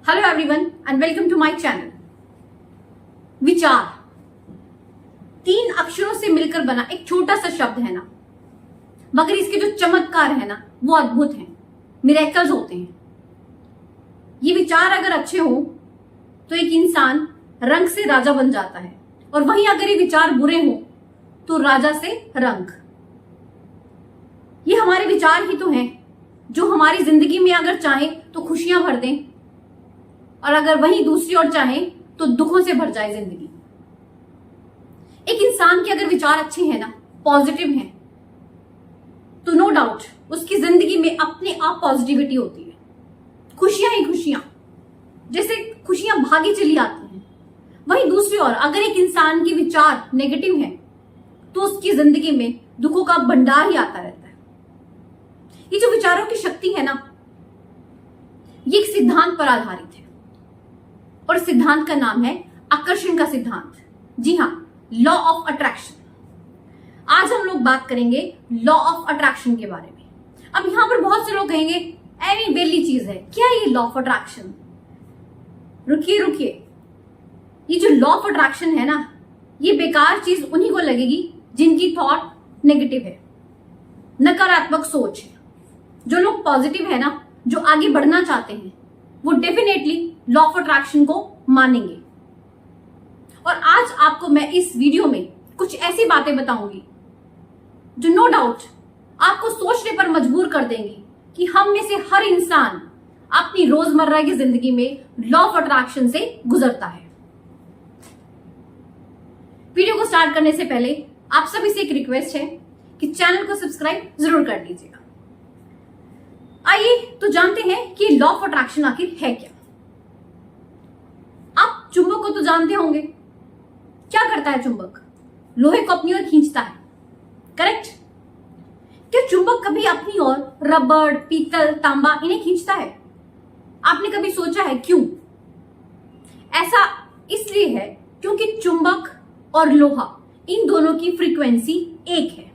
Hello everyone and welcome to my channel. विचार 3 अक्षरों से मिलकर बना एक छोटा सा शब्द है ना, मगर इसके जो चमत्कार है ना वो अद्भुत हैं, मिरेकल्स होते हैं। ये विचार अगर अच्छे हो तो एक इंसान रंग से राजा बन जाता है, और वहीं अगर ये विचार बुरे हो तो राजा से रंक। ये हमारे विचार ही तो हैं जो हमारी जिंदगी में अगर चाहे तो खुशियां भर दें, और अगर वहीं दूसरी ओर चाहे तो दुखों से भर जाए जिंदगी। एक इंसान के अगर विचार अच्छे हैं ना, पॉजिटिव हैं, तो नो डाउट उसकी जिंदगी में अपने आप पॉजिटिविटी होती है। खुशियां ही खुशियां, जैसे खुशियां भागी चली आती हैं। वहीं दूसरी ओर अगर एक इंसान के विचार नेगेटिव हैं तो उसकी जिंदगी में दुखों का भंडार ही आता रहता है। ये जो विचारों की शक्ति है ना, ये एक सिद्धांत पर आधारित है, और सिद्धांत का नाम है आकर्षण का सिद्धांत। जी हाँ, लॉ ऑफ अट्रैक्शन। आज हम लोग बात करेंगे लॉ ऑफ अट्रैक्शन के बारे में। अब यहां पर बहुत से लोग कहेंगे ऐसी बेली चीज है क्या ये लॉ ऑफ अट्रैक्शन। रुकिए, ये जो लॉ ऑफ अट्रैक्शन है ना, ये बेकार चीज उन्हीं को लगेगी जिनकी थॉट नेगेटिव है, नकारात्मक सोच है। जो लोग पॉजिटिव है ना, जो आगे बढ़ना चाहते हैं, वो डेफिनेटली लॉ ऑफ अट्रैक्शन को मानेंगे। और आज आपको मैं इस वीडियो में कुछ ऐसी बातें बताऊंगी जो नो डाउट आपको सोचने पर मजबूर कर देंगी कि हम में से हर इंसान अपनी रोजमर्रा की जिंदगी में लॉ ऑफ अट्रैक्शन से गुजरता है। वीडियो को स्टार्ट करने से पहले आप सभी से एक रिक्वेस्ट है कि चैनल को सब्सक्राइब जरूर कर दीजिएगा। आइए तो जानते हैं कि लॉ ऑफ अट्रैक्शन आखिर है क्या। आप चुंबक को तो जानते होंगे। क्या करता है चुंबक? लोहे को अपनी ओर खींचता है, करेक्ट? क्या चुंबक कभी अपनी ओर रबड़, पीतल, तांबा इन्हें खींचता है? आपने कभी सोचा है क्यों? ऐसा इसलिए है क्योंकि चुंबक और लोहा इन दोनों की फ्रीक्वेंसी एक है।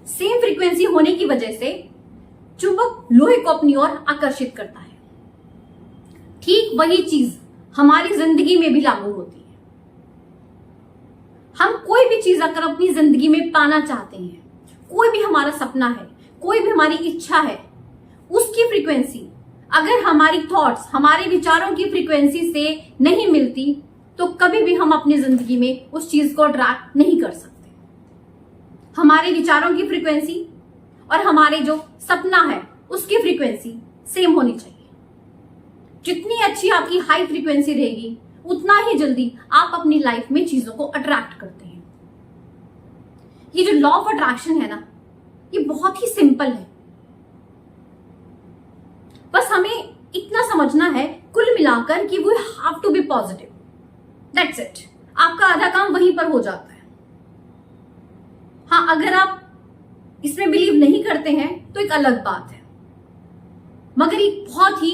सेम फ्रीक्वेंसी होने की वजह से चुंबक लोहे को अपनी ओर आकर्षित करता है। ठीक वही चीज हमारी जिंदगी में भी लागू होती है। हम कोई भी चीज अगर अपनी जिंदगी में पाना चाहते हैं, कोई भी हमारा सपना है, कोई भी हमारी इच्छा है, उसकी फ्रीक्वेंसी अगर हमारी थॉट्स, हमारे विचारों की फ्रीक्वेंसी से नहीं मिलती तो कभी भी हम अपनी जिंदगी में उस चीज को अट्रैक्ट नहीं कर सकते। हमारे विचारों की फ्रीक्वेंसी और हमारे जो सपना है उसकी फ्रीक्वेंसी सेम होनी चाहिए। जितनी अच्छी आपकी हाई फ्रीक्वेंसी रहेगी, उतना ही जल्दी आप अपनी लाइफ में चीजों को अट्रैक्ट करते हैं। ये जो लॉ ऑफ अट्रैक्शन है ना, ये बहुत ही सिंपल है। बस हमें इतना समझना है कुल मिलाकर कि we have to be positive, that's it. आपका आधा काम वहीं पर हो जाता है। हाँ, अगर आप इसमें बिलीव नहीं करते हैं तो एक अलग बात है, मगर एक बहुत ही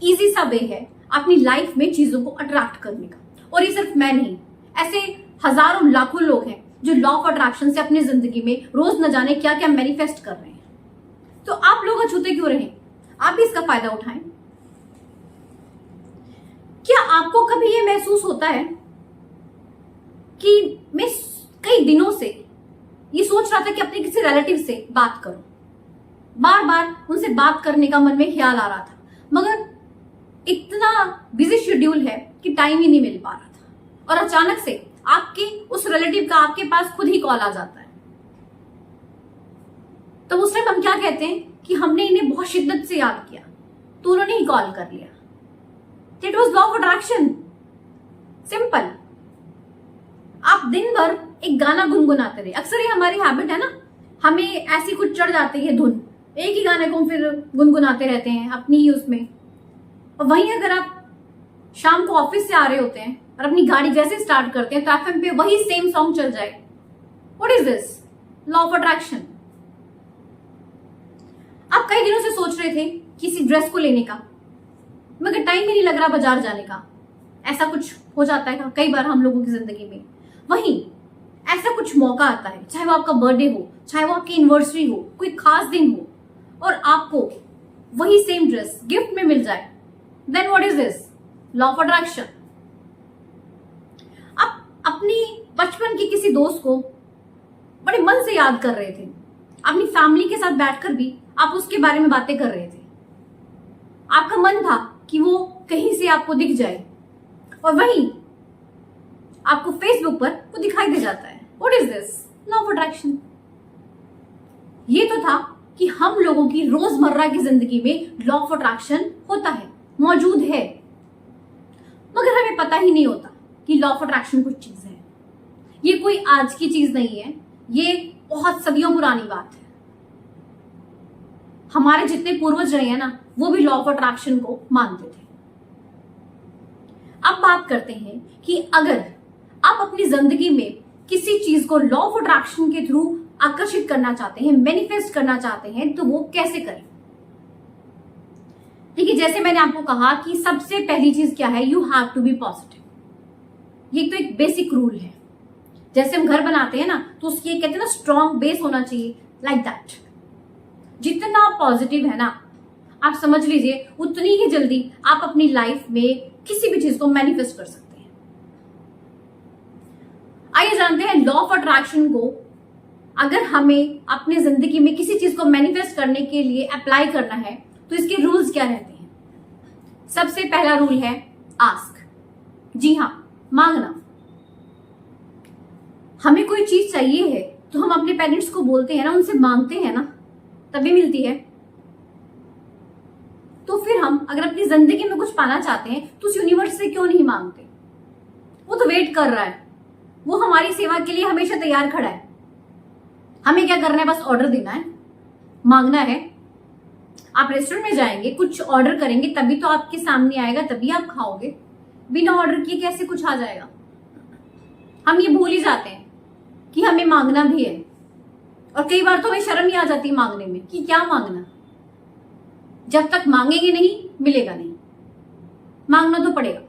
इजी सा वे है अपनी लाइफ में चीजों को अट्रैक्ट करने का। और ये सिर्फ मैं नहीं, ऐसे हजारों लाखों लोग हैं जो लॉ ऑफ अट्रैक्शन से अपनी जिंदगी में रोज न जाने क्या क्या मैनिफेस्ट कर रहे हैं। तो आप लोग अछूते क्यों रहे? आप भी इसका फायदा उठाएं। क्या आपको कभी ये महसूस होता है कि मैं कई दिनों से ये सोच रहा था कि अपने किसी रिलेटिव से बात करूं, बार बार उनसे बात करने का मन में ख्याल आ रहा था, मगर इतना बिजी शेड्यूल है कि टाइम ही नहीं मिल पा रहा था, और अचानक से आपके उस रिलेटिव का आपके पास खुद ही कॉल आ जाता है। तो उस टाइम हम क्या कहते हैं कि हमने इन्हें बहुत शिद्दत से याद किया तो उन्होंने ही कॉल कर लिया। That was law of attraction. Simple. आप दिन भर एक गाना गुनगुनाते रहे। अक्सर ये हमारी हैबिट है ना, हमें ऐसी कुछ चढ़ जाती है धुन, एक ही गाने को फिर गुनगुनाते रहते हैं अपनी ही उसमें। और वहीं अगर आप शाम को ऑफिस से आ रहे होते हैं और अपनी गाड़ी जैसे स्टार्ट करते हैं तो एफएम पे वही सेम सॉन्ग चल जाए। What is this? Law of attraction. आप कई दिनों से सोच रहे थे किसी ड्रेस को लेने का, मगर टाइम ही नहीं लग रहा बाजार जाने का। ऐसा कुछ हो जाता है कई बार हम लोगों की जिंदगी में। वहीं ऐसा कुछ मौका आता है, चाहे वो आपका बर्थडे हो, चाहे वो आपकी एनिवर्सरी हो, कोई खास दिन हो, और आपको वही सेम ड्रेस गिफ्ट में मिल जाए then what is this? Law of attraction. आप अपनी बचपन के किसी दोस्त को बड़े मन से याद कर रहे थे, अपनी फैमिली के साथ बैठकर भी आप उसके बारे में बातें कर रहे थे। आपका मन था कि वो कहीं से आपको दिख जाए, और वहीं आपको फेसबुक पर वो दिखाई दे जाता है। What is this? Law of attraction. ये तो था कि हम लोगों की रोजमर्रा की जिंदगी में लॉ ऑफ अट्रैक्शन होता है, मौजूद है, मगर हमें पता ही नहीं होता कि लॉ ऑफ अट्रैक्शन कुछ चीज है। ये कोई आज की चीज नहीं है, ये बहुत सदियों पुरानी बात है। हमारे जितने पूर्वज रहे हैं ना, वो भी लॉ ऑफ अट्रैक्शन को मानते थे। अब बात करते हैं कि अगर आप अपनी जिंदगी में किसी चीज को लॉ ऑफ अट्रैक्शन के थ्रू आकर्षित करना चाहते हैं, मैनिफेस्ट करना चाहते हैं, तो वो कैसे करें। देखिए, जैसे मैंने आपको कहा कि सबसे पहली चीज क्या है, you have to be positive. ये तो एक बेसिक रूल है। जैसे हम घर बनाते हैं ना, तो उसकी एक कहते हैं ना स्ट्रॉन्ग बेस होना चाहिए, लाइक दैट। जितना पॉजिटिव है ना, आप समझ लीजिए उतनी ही जल्दी आप अपनी लाइफ में किसी भी चीज को मैनिफेस्ट कर सकते हैं। आइए जानते हैं लॉ ऑफ अट्रैक्शन को अगर हमें अपनी जिंदगी में किसी चीज को मैनिफेस्ट करने के लिए अप्लाई करना है तो इसके रूल्स क्या रहते हैं। सबसे पहला रूल है आस्क। जी हाँ, मांगना। हमें कोई चीज चाहिए है तो हम अपने पेरेंट्स को बोलते हैं ना, उनसे मांगते हैं ना, तभी मिलती है। तो फिर हम अगर अपनी जिंदगी में कुछ पाना चाहते हैं तो उस यूनिवर्स से क्यों नहीं मांगते? वो तो वेट कर रहा है, वो हमारी सेवा के लिए हमेशा तैयार खड़ा है। हमें क्या करना है? बस ऑर्डर देना है, मांगना है। आप रेस्टोरेंट में जाएंगे, कुछ ऑर्डर करेंगे, तभी तो आपके सामने आएगा, तभी आप खाओगे। बिना ऑर्डर किए कैसे कुछ आ जाएगा? हम ये भूल ही जाते हैं कि हमें मांगना भी है, और कई बार तो हमें शर्म ही आ जाती है मांगने में कि क्या मांगना। जब तक मांगेंगे नहीं, मिलेगा नहीं। मांगना तो पड़ेगा।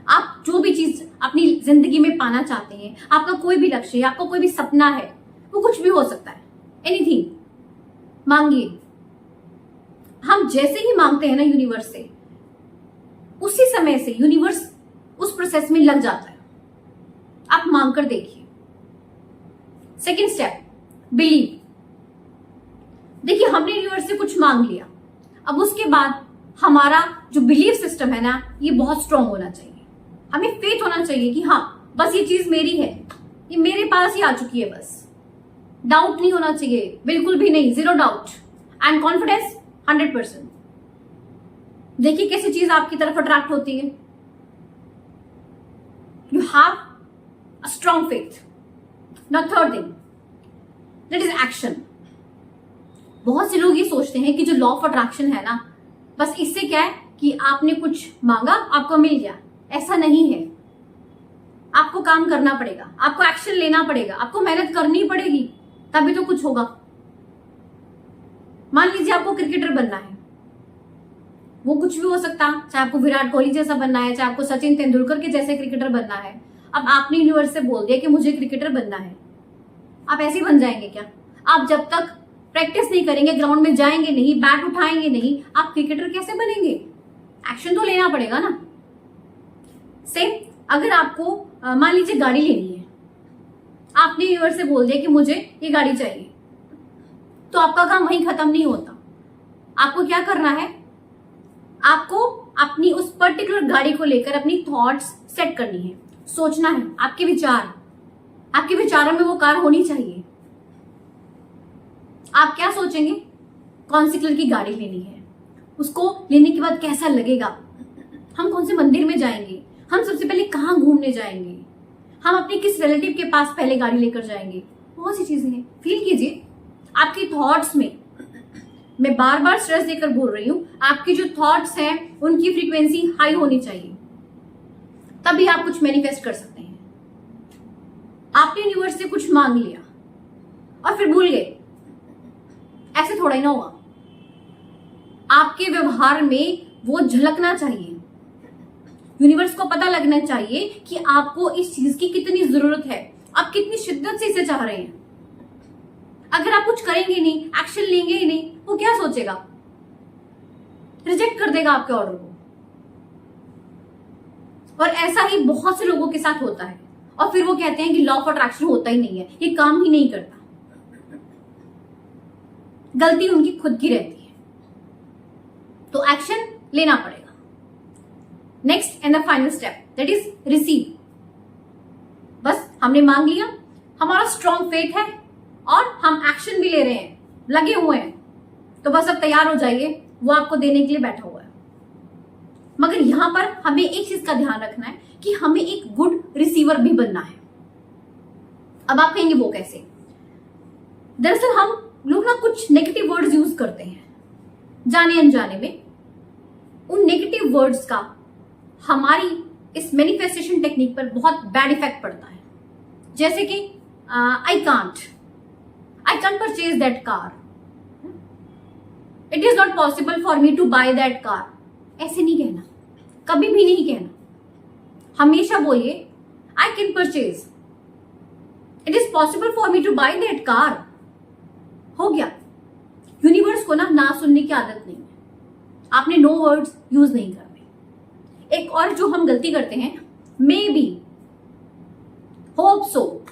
आप जो भी चीज अपनी जिंदगी में पाना चाहते हैं, आपका कोई भी लक्ष्य है, आपका कोई भी सपना है, वो कुछ भी हो सकता है, एनीथिंग, मांगिए। हम जैसे ही मांगते हैं ना यूनिवर्स से, उसी समय से यूनिवर्स उस प्रोसेस में लग जाता है। आप मांग कर देखिए। Second step, believe. देखिए, हमने यूनिवर्स से कुछ मांग लिया, अब उसके बाद हमारा जो बिलीव सिस्टम है ना, ये बहुत स्ट्रांग होना चाहिए। हमें फेथ होना चाहिए कि हाँ, बस ये चीज मेरी है, ये मेरे पास ही आ चुकी है। बस डाउट नहीं होना चाहिए, बिल्कुल भी नहीं, जीरो डाउट, एंड कॉन्फिडेंस 100%। देखिए कैसी चीज आपकी तरफ अट्रैक्ट होती है। You have a strong faith. Now third thing, that is action. बहुत से लोग ये सोचते हैं कि जो लॉ ऑफ अट्रैक्शन है ना, बस इससे क्या है कि आपने कुछ मांगा, आपको मिल गया। ऐसा नहीं है। आपको काम करना पड़ेगा, आपको एक्शन लेना पड़ेगा, आपको मेहनत करनी पड़ेगी, तभी तो कुछ होगा। मान लीजिए आपको क्रिकेटर बनना है, वो कुछ भी हो सकता, चाहे आपको विराट कोहली जैसा बनना है, चाहे आपको सचिन तेंदुलकर के जैसे क्रिकेटर बनना है। अब आपने यूनिवर्स से बोल दिया कि मुझे क्रिकेटर बनना है, आप ऐसे ही बन जाएंगे क्या? आप जब तक प्रैक्टिस नहीं करेंगे, ग्राउंड में जाएंगे नहीं, बैट उठाएंगे नहीं, आप क्रिकेटर कैसे बनेंगे? एक्शन तो लेना पड़ेगा ना। सेम, अगर आपको मान लीजिए गाड़ी लेनी है, आपने यूनिवर्स से बोल दिया कि मुझे ये गाड़ी चाहिए, तो आपका काम वहीं खत्म नहीं होता। आपको क्या करना है? आपको अपनी उस पर्टिकुलर गाड़ी को लेकर अपनी थॉट्स सेट करनी है, सोचना है। आपके विचारों में वो कार होनी चाहिए। आप क्या सोचेंगे? कौन सी कलर की गाड़ी लेनी है, उसको लेने के बाद कैसा लगेगा, हम कौन से मंदिर में जाएंगे, हम सबसे पहले कहाँ घूमने जाएंगे, हम अपने किस रिलेटिव के पास पहले गाड़ी लेकर जाएंगे। बहुत सी चीजें हैं। फील कीजिए आपकी थॉट्स में। मैं बार बार स्ट्रेस देकर बोल रही हूं, आपकी जो थॉट्स हैं उनकी फ्रीक्वेंसी हाई होनी चाहिए, तभी आप कुछ मैनिफेस्ट कर सकते हैं। आपने यूनिवर्स से कुछ मांग लिया और फिर भूल गए, ऐसे थोड़ा ही ना होगा। आपके व्यवहार में वो झलकना चाहिए। यूनिवर्स को पता लगना चाहिए कि आपको इस चीज की कितनी जरूरत है, आप कितनी शिद्दत से इसे चाह रहे हैं। अगर आप कुछ करेंगे नहीं, एक्शन लेंगे ही नहीं, वो क्या सोचेगा? रिजेक्ट कर देगा आपके ऑर्डर को। और ऐसा ही बहुत से लोगों के साथ होता है और फिर वो कहते हैं कि लॉ ऑफ अट्रैक्शन होता ही नहीं है, ये काम ही नहीं करता। गलती उनकी खुद की रहती है, तो एक्शन लेना पड़ेगा। Next and the final step that is receive. बस हमने मांग लिया, हमारा स्ट्रॉन्ग फेथ है और हम एक्शन भी ले रहे हैं, लगे हुए हैं, तो बस अब तैयार हो जाइए, वो आपको देने के लिए बैठा हुआ है। मगर यहां पर हमें एक चीज का ध्यान रखना है कि हमें एक गुड रिसीवर भी बनना है। अब आप कहेंगे वो कैसे? दरअसल हम लोग ना कुछ नेगेटिव वर्ड्स यूज करते हैं जाने अनजाने में। उन नेगेटिव वर्ड्स का हमारी इस मैनिफेस्टेशन टेक्निक पर बहुत बैड इफेक्ट पड़ता है। जैसे कि I can't purchase that car, it is not possible for me to buy that car. ऐसे नहीं कहना, कभी भी नहीं कहना। हमेशा बोलिए I can purchase, it is possible for me to buy that car. हो गया। यूनिवर्स को ना सुनने की आदत नहीं है, आपने नो वर्ड्स यूज नहीं करने। एक और जो हम गलती करते हैं, मे बी, होप सो।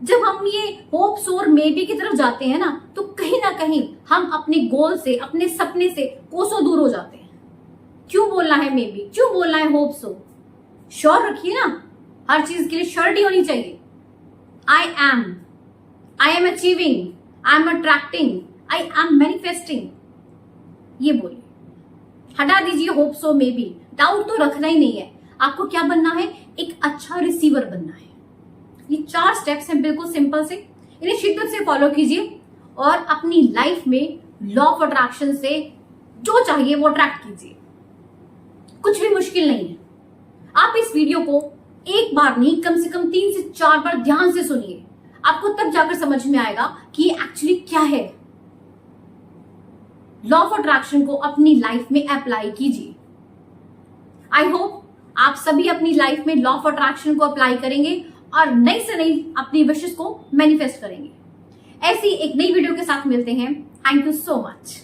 जब हम ये होप सो और मे बी की तरफ जाते हैं ना, तो कहीं ना कहीं हम अपने गोल से, अपने सपने से कोसों दूर हो जाते हैं। क्यों बोलना है मे बी, क्यों बोलना है होप सो? श्योर रखिए ना, हर चीज के लिए श्योरिटी होनी चाहिए। I am achieving, I am attracting, I am manifesting, ये बोलिए। हटा दीजिए hope so may be, doubt तो रखना ही नहीं है। आपको क्या बनना है? एक अच्छा रिसीवर बनना है। ये 4 स्टेप्स हैं, बिल्कुल सिंपल से, इन्हें शिद्दत से फॉलो कीजिए और अपनी लाइफ में लॉ ऑफ अट्रैक्शन से जो चाहिए वो अट्रैक्ट कीजिए। कुछ भी मुश्किल नहीं है। आप इस वीडियो को एक बार नहीं, कम से कम 3 से 4 बार ध्यान से सुनिए। आपको तब जाकर समझ में आएगा कि ये एक्चुअली क्या है। लॉ ऑफ अट्रैक्शन को अपनी लाइफ में अप्लाई कीजिए। आई होप आप सभी अपनी लाइफ में लॉ ऑफ अट्रैक्शन को अप्लाई करेंगे और नई से नई अपनी विशेस को मैनिफेस्ट करेंगे। ऐसी एक नई वीडियो के साथ मिलते हैं। Thank you so much.